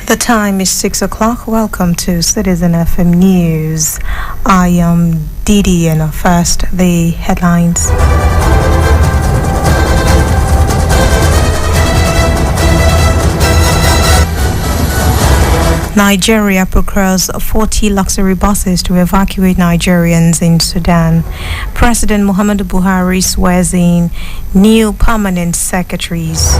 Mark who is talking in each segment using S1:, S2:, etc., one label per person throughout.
S1: The time is 6 o'clock. Welcome to Citizen FM News. I am Didi, and first the headlines. Nigeria procures 40 luxury buses to evacuate Nigerians in Sudan. President Muhammadu Buhari swears in new permanent secretaries.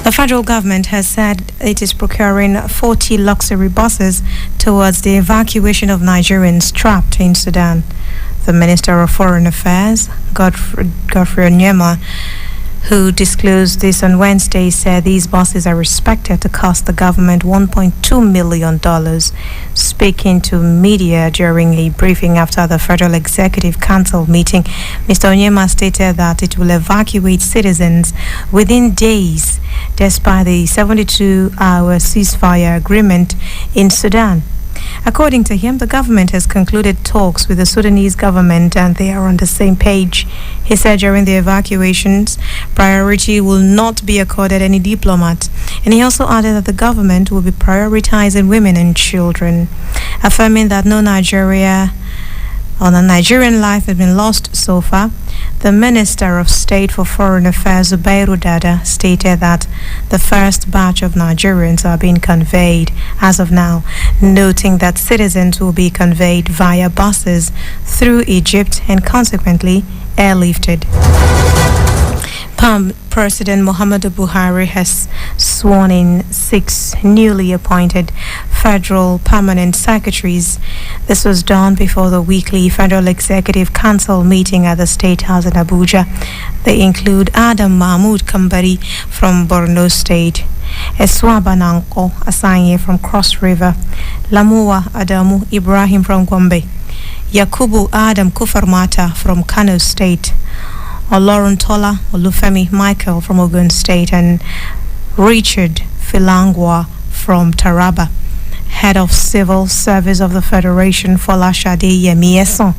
S1: The federal government has said it is procuring 40 luxury buses towards the evacuation of Nigerians trapped in Sudan. The Minister of Foreign Affairs, Godfrey Onyema, who disclosed this on Wednesday, said these buses are expected to cost the government $1.2 million. Speaking to media during a briefing after the Federal Executive Council meeting, Mr. Onyema stated that it will evacuate citizens within days, despite the 72-hour ceasefire agreement in Sudan. According to him, the government has concluded talks with the Sudanese government and they are on the same page. He said during the evacuations, priority will not be accorded any diplomat. And he also added that the government will be prioritizing women and children, affirming that no Nigerian life has been lost so far. The Minister of State for Foreign Affairs, Zubairu Dada, stated that the first batch of Nigerians are being conveyed as of now, noting that citizens will be conveyed via buses through Egypt and consequently airlifted. President Muhammadu Buhari has sworn in 6 newly appointed federal permanent secretaries. This was done before the weekly Federal Executive Council meeting at the State House in Abuja. They include Adam Mahmoud Kambari from Borno State, Eswaba Nanko Asanye from Cross River, Lamuwa Adamu Ibrahim from Gombe, Yakubu Adam Kufarmata from Kano State, Oloruntola Olufemi Michael from Ogun State, and Richard Filangwa from Taraba. Head of Civil Service of the Federation, Folashade Yemieson,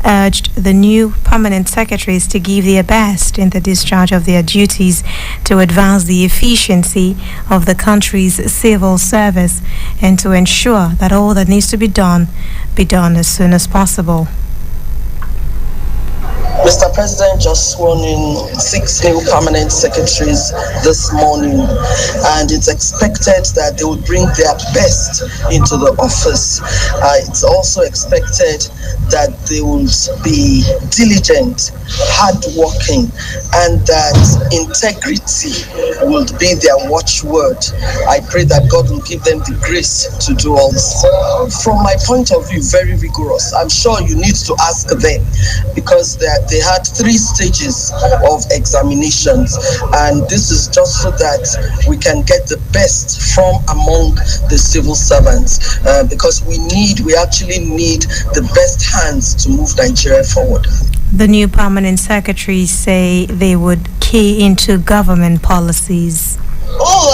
S1: urged the new permanent secretaries to give their best in the discharge of their duties to advance the efficiency of the country's civil service and to ensure that all that needs to be done as soon as possible.
S2: Mr. President just sworn in 6 new permanent secretaries this morning, and it's expected that they will bring their best into the office. It's also expected that they will be diligent, hardworking, and that integrity will be their watchword. I pray that God will give them the grace to do all this. From my point of view, very rigorous. I'm sure you need to ask them because they had 3 stages of examinations, and this is just so that we can get the best from among the civil servants, because we actually need the best hands to move Nigeria forward.
S1: The new permanent secretaries say they would key into government policies.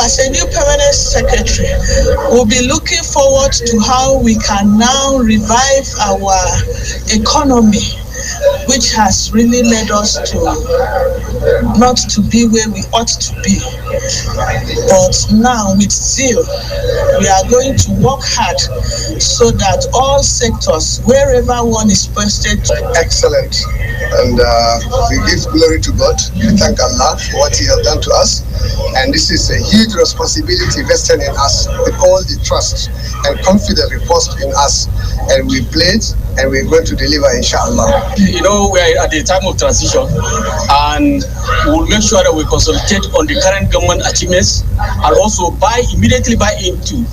S3: As a new permanent secretary, we'll be looking forward to how we can now revive our economy, which has really led us to not to be where we ought to be. But now with zeal, we are going to work hard so that all sectors, wherever one is posted.
S4: Excellent. And we give glory to God. We thank Allah for what He has done to us. And this is a huge responsibility vested in us with all the trust and confidence reposed in us. And we pledge and we're going to deliver, inshallah.
S5: You know, we are at the time of transition, and we'll make sure that we consolidate on the current government achievements and also immediately buy into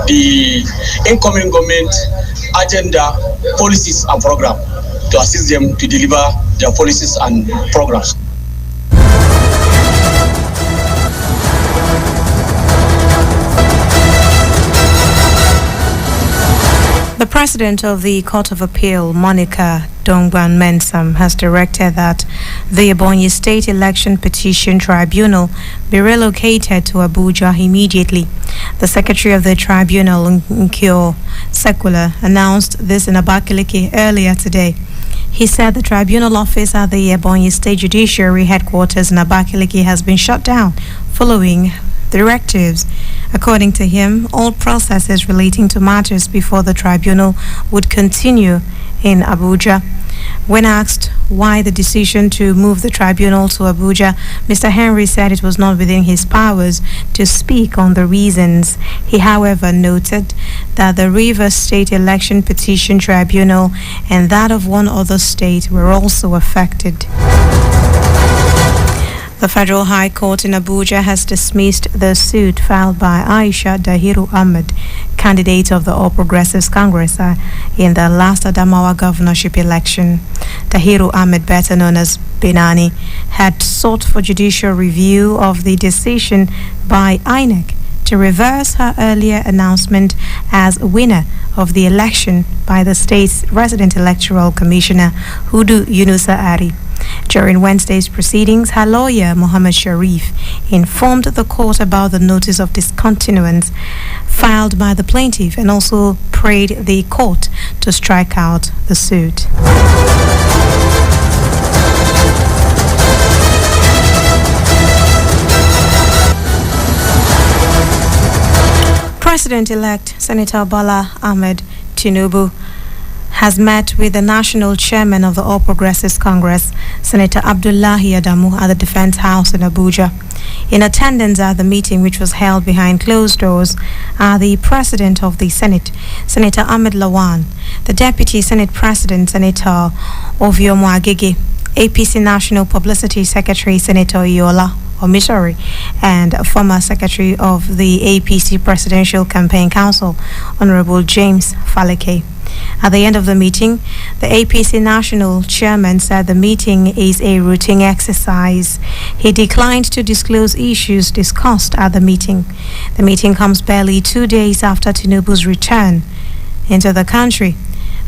S5: the incoming government agenda, policies and program to assist them to deliver their policies and programs.
S1: The president of the Court of Appeal, Monica Dongban Mensam, has directed that the Ebonyi State Election Petition Tribunal be relocated to Abuja immediately. The secretary of the tribunal, Nkyo Sekula, announced this in Abakaliki earlier today. He said the tribunal office at the Ebonyi State Judiciary headquarters in Abakaliki has been shut down following directives. According to him, all processes relating to matters before the tribunal would continue in Abuja. When asked why the decision to move the tribunal to Abuja, Mr. Henry said it was not within his powers to speak on the reasons. He, however, noted that the Rivers State Election Petition Tribunal and that of one other state were also affected. The Federal High Court in Abuja has dismissed the suit filed by Aisha Dahiru Ahmed, candidate of the All Progressives Congress in the last Adamawa governorship election. Dahiru Ahmed, better known as Benani, had sought for judicial review of the decision by INEC to reverse her earlier announcement as winner of the election by the state's resident electoral commissioner, Hudu Yunusa Ari. During Wednesday's proceedings, her lawyer, Mohammed Sharif, informed the court about the notice of discontinuance filed by the plaintiff and also prayed the court to strike out the suit. President-elect Senator Bola Ahmed Tinubu has met with the national chairman of the All Progressives Congress, Senator Abdullahi Adamu, at the Defense House in Abuja. In attendance at the meeting, which was held behind closed doors, are the President of the Senate, Senator Ahmed Lawan, the Deputy Senate President, Senator Oviomo Agege, APC National Publicity Secretary, Senator Iola Omisori, and former Secretary of the APC Presidential Campaign Council, Honorable James Faleke. At the end of the meeting, the APC national chairman said the meeting is a routine exercise. He declined to disclose issues discussed at the meeting. The meeting comes barely 2 days after Tinubu's return into the country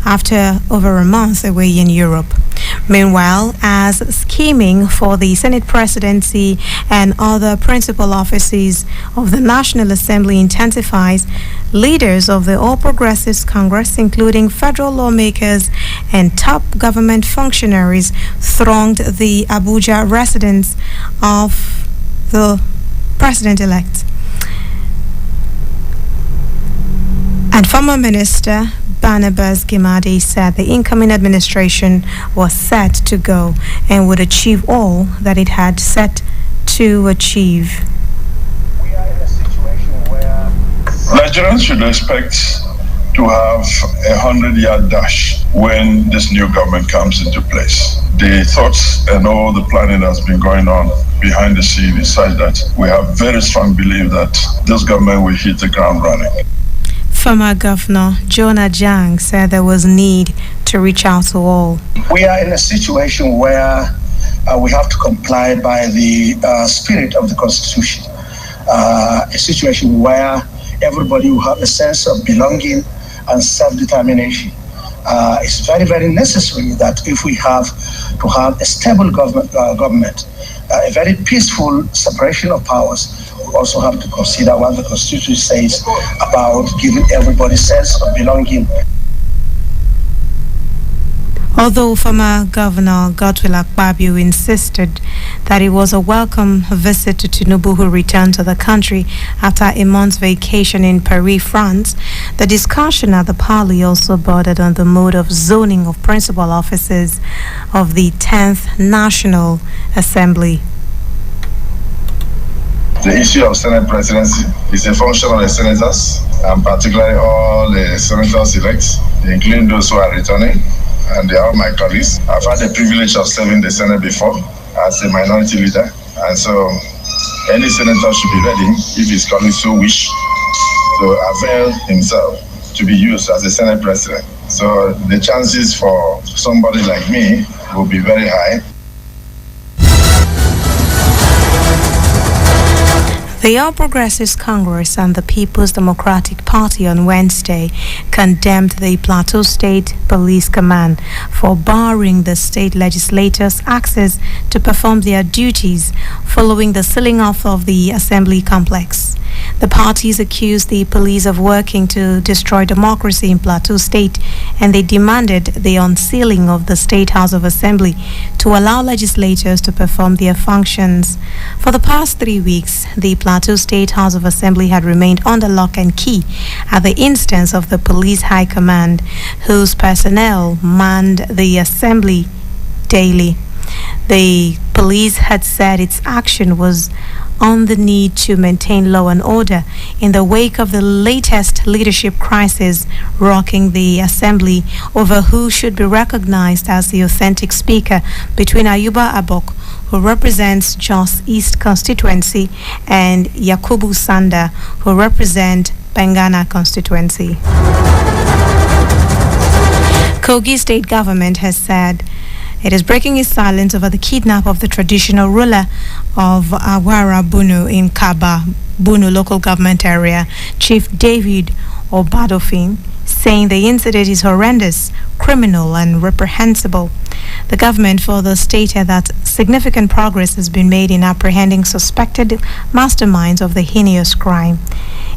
S1: after over a month away in Europe. Meanwhile, as scheming for the Senate presidency and other principal offices of the National Assembly intensifies, leaders of the All Progressives Congress, including federal lawmakers and top government functionaries, thronged the Abuja residence of the president-elect. And former Minister Barnabas Gimadi said the incoming administration was set to go and would achieve all that it had set to achieve.
S6: We are in a situation where
S7: Nigerians should expect to have a 100-yard dash when this new government comes into place. The thoughts and all the planning that's been going on behind the scene is such that we have very strong belief that this government will hit the ground running.
S1: Former Governor Jonah Jang said there was need to reach out to all.
S6: we are in a situation where we have to comply by the spirit of the Constitution. A situation where everybody will have a sense of belonging and self-determination. It's very, very necessary that if we have to have a stable government, a very peaceful separation of powers, we also have to consider what the Constitution says about giving everybody a sense of belonging.
S1: Although former Governor Godswill Akpabio insisted that it was a welcome visit to Tinubu, who returned to the country after a month's vacation in Paris, France, the discussion at the parley also bordered on the mode of zoning of principal offices of the 10th National Assembly.
S7: The issue of Senate presidency is a function of the senators, and particularly all the senators elect, including those who are returning, and they are all my colleagues. I've had the privilege of serving the Senate before as a minority leader, and so any senator should be ready, if his colleagues so wish, to avail himself to be used as a Senate president. So the chances for somebody like me will be very high.
S1: The All Progressives Congress and the People's Democratic Party on Wednesday condemned the Plateau State Police Command for barring the state legislators' access to perform their duties following the sealing off of the Assembly complex. The parties accused the police of working to destroy democracy in Plateau State, and they demanded the unsealing of the State House of Assembly to allow legislators to perform their functions. For the past 3 weeks, the Plateau State House of Assembly had remained under lock and key at the instance of the Police High Command, whose personnel manned the assembly daily. The police had said its action was on the need to maintain law and order in the wake of the latest leadership crisis rocking the assembly over who should be recognized as the authentic speaker between Ayuba Abok, who represents Jos East constituency, and Yakubu Sanda, who represent Bengana constituency. Kogi state government has said it is breaking its silence over the kidnap of the traditional ruler of Awara Bunu in Kaba, Bunu local government area, Chief David Obadofin, saying the incident is horrendous, criminal and reprehensible. The government further stated that significant progress has been made in apprehending suspected masterminds of the heinous crime.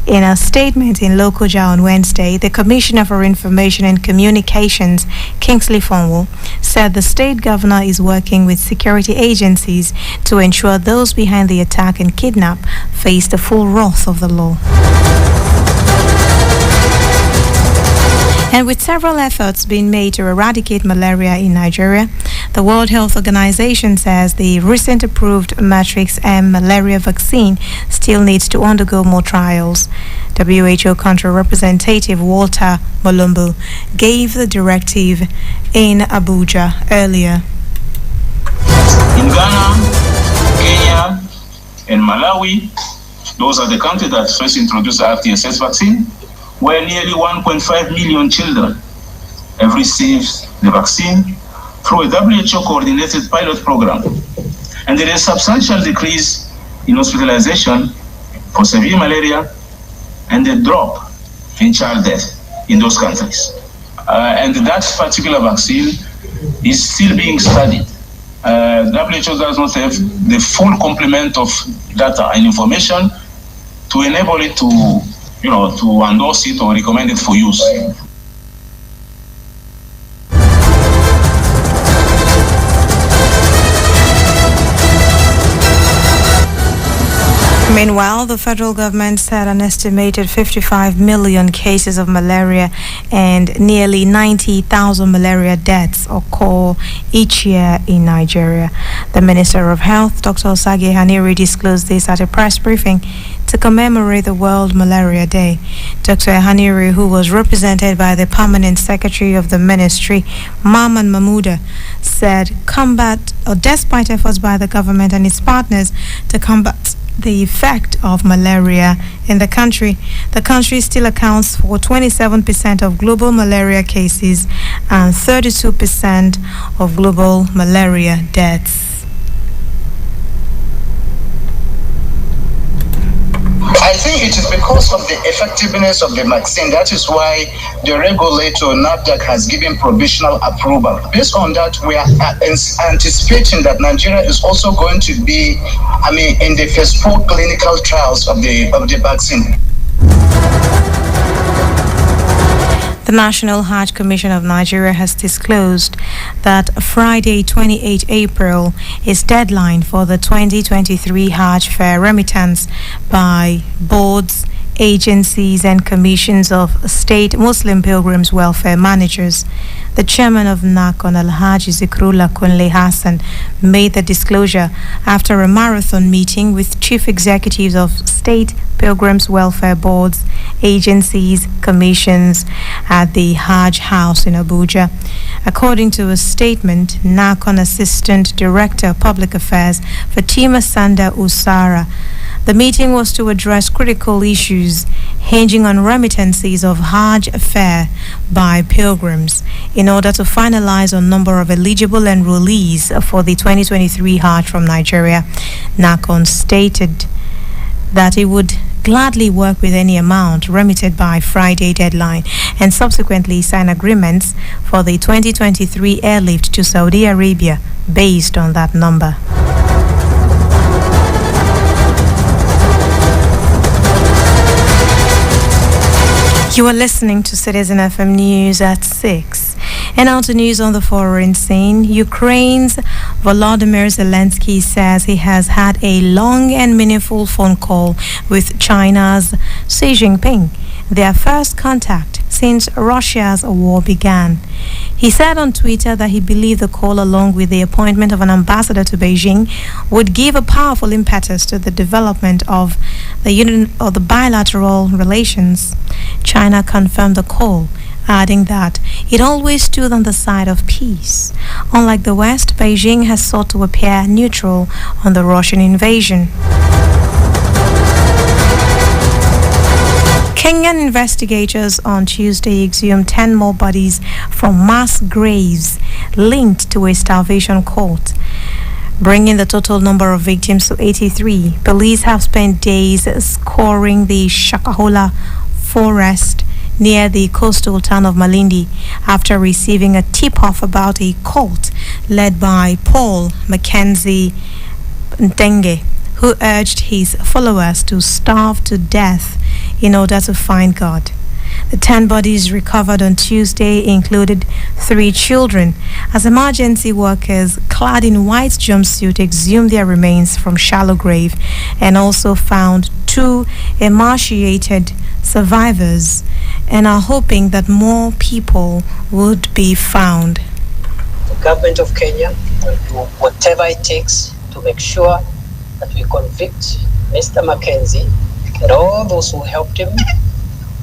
S1: In a statement in Lokoja on Wednesday, the Commissioner for Information and Communications, Kingsley Fonwo, said the state governor is working with security agencies to ensure those behind the attack and kidnap face the full wrath of the law. And with several efforts being made to eradicate malaria in Nigeria, the World Health Organization says the recent approved Matrix M malaria vaccine still needs to undergo more trials. WHO country representative Walter Molumbo gave the directive in Abuja earlier.
S8: In Ghana, Kenya, and Malawi, those are the countries that first introduced the RTSS vaccine, where nearly 1.5 million children have received the vaccine through a WHO-coordinated pilot program. And there is a substantial decrease in hospitalization for severe malaria and a drop in child death in those countries. And that particular vaccine is still being studied. WHO does not have the full complement of data and information to enable it to endorse it or recommend it for use.
S1: Meanwhile, the federal government said an estimated 55 million cases of malaria and nearly 90,000 malaria deaths occur each year in Nigeria. The Minister of Health, Dr. Osage Haniri, disclosed this at a press briefing to commemorate the World Malaria Day. Dr. Haniri, who was represented by the Permanent Secretary of the Ministry, Maman Mahmouda, said despite efforts by the government and its partners to combat the effect of malaria in the country still accounts for 27% of global malaria cases and 32% of global malaria deaths.
S6: I think it is because of the effectiveness of the vaccine. That is why the regulator, NAFDAC, has given provisional approval. Based on that, we are anticipating that Nigeria is also going to be, in the phase 4 clinical trials of the vaccine.
S1: The National Hajj Commission of Nigeria has disclosed that Friday, 28 April, is deadline for the 2023 Hajj Fair remittance by boards, agencies and commissions of state Muslim pilgrims welfare managers. The chairman of NACON, Alhaji Zikrullah Kunle Hassan, made the disclosure after a marathon meeting with chief executives of state pilgrims welfare boards, agencies, commissions at the Hajj House in Abuja. According to a statement, NACON Assistant Director of Public Affairs Fatima Sanda Usara, the meeting was to address critical issues hinging on remittances of Hajj fare by pilgrims in order to finalize on number of eligible enrollees for the 2023 Hajj from Nigeria. NACON stated that it would gladly work with any amount remitted by Friday deadline and subsequently sign agreements for the 2023 airlift to Saudi Arabia based on that number. You are listening to Citizen FM News at 6. And now to news on the foreign scene. Ukraine's Volodymyr Zelensky says he has had a long and meaningful phone call with China's Xi Jinping, their first contact since Russia's war began. He said on Twitter that he believed the call, along with the appointment of an ambassador to Beijing, would give a powerful impetus to the development of the bilateral relations. China confirmed the call, adding that it always stood on the side of peace. Unlike the West, Beijing has sought to appear neutral on the Russian invasion. Kenyan investigators on Tuesday exhumed 10 more bodies from mass graves linked to a starvation cult, bringing the total number of victims to 83. Police have spent days scouring the Shakahola forest near the coastal town of Malindi after receiving a tip-off about a cult led by Paul Mackenzie Ndenge, who urged his followers to starve to death in order to find God. The 10 bodies recovered on Tuesday included 3 children, as emergency workers clad in white jumpsuits exhumed their remains from shallow grave and also found 2 emaciated survivors and are hoping that more people would be found.
S9: The government of Kenya will do whatever it takes to make sure that we convict Mr. Mackenzie and all those who helped him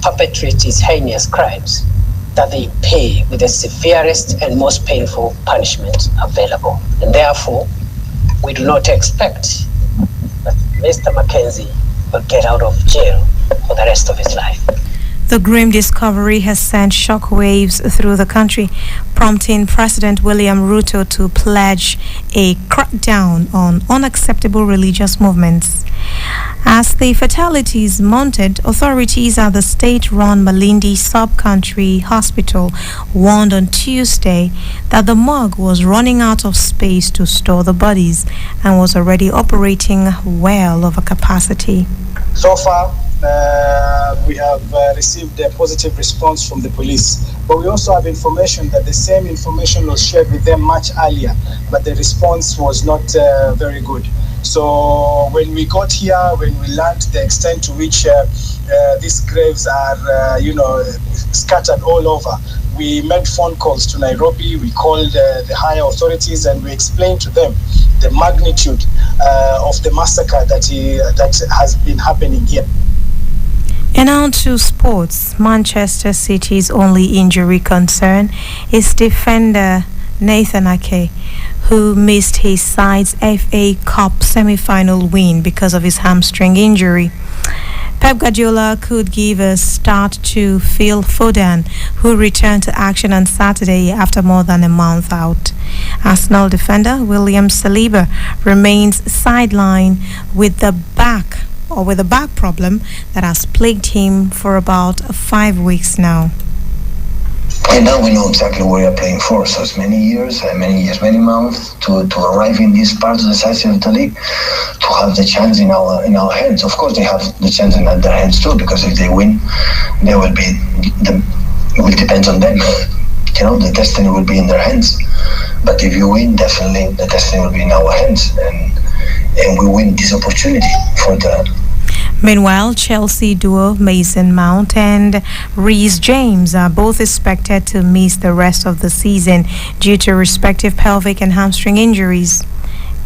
S9: perpetrate his heinous crimes, that they pay with the severest and most painful punishment available. And therefore, we do not expect that Mr. Mackenzie will get out of jail for the rest of his life.
S1: The grim discovery has sent shockwaves through the country, prompting President William Ruto to pledge a crackdown on unacceptable religious movements. As the fatalities mounted, authorities at the state-run Malindi Sub-Country Hospital warned on Tuesday that the morgue was running out of space to store the bodies and was already operating well over capacity.
S10: So far, we have received a positive response from the police, but we also have information that the same information was shared with them much earlier, but the response was not very good. So when we got here, when we learned the extent to which these graves are, scattered all over, we made phone calls to Nairobi. We called the higher authorities and we explained to them the magnitude of the massacre that has been happening here.
S1: And on to sports. Manchester City's only injury concern is defender Nathan Ake, who missed his side's FA Cup semi-final win because of his hamstring injury. Pep Guardiola could give a start to Phil Foden, who returned to action on Saturday after more than a month out. Arsenal defender William Saliba remains sidelined with the back problem that has plagued him for about 5 weeks now.
S6: And now we know exactly what we are playing for. So it's many years, many months to arrive in this part of the size of the league, to have the chance in our hands. Of course, they have the chance in their hands too, because if they win, they will be. It will depend on them. The destiny will be in their hands. But if you win, definitely the destiny will be in our hands, and we win this opportunity for the.
S1: Meanwhile, Chelsea duo Mason Mount and Reece James are both expected to miss the rest of the season due to respective pelvic and hamstring injuries.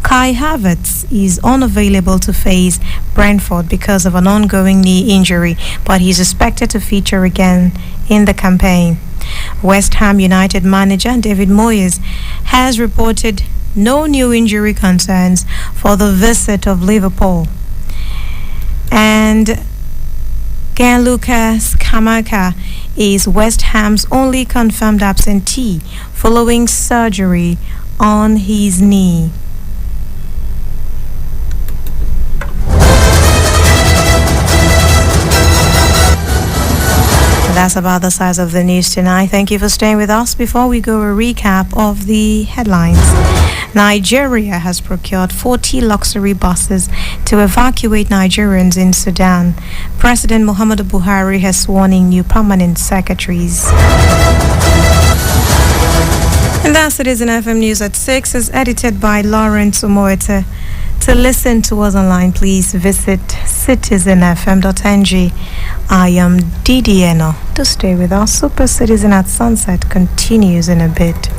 S1: Kai Havertz is unavailable to face Brentford because of an ongoing knee injury, but he's expected to feature again in the campaign. West Ham United manager David Moyes has reported no new injury concerns for the visit of Liverpool. And Gianluca Scamacca is West Ham's only confirmed absentee following surgery on his knee. That's about the size of the news tonight. Thank you for staying with us. Before we go, a recap of the headlines. Nigeria has procured 40 luxury buses to evacuate Nigerians in Sudan. President Muhammadu Buhari has sworn in new permanent secretaries. And that's Citizen FM News at 6 is edited by Lawrence Omoete. To listen to us online, please visit citizenfm.ng. I am DDNO. To stay with us, Super Citizen at Sunset continues in a bit.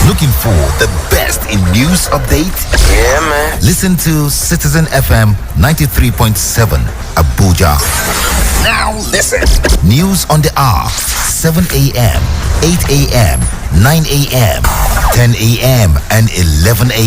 S11: Looking for the best in news updates?
S12: Yeah, man.
S11: Listen to Citizen FM 93.7 Abuja.
S12: Now listen.
S11: News on the hour, 7 a.m., 8 a.m., 9 a.m., 10 a.m., and 11 a.m.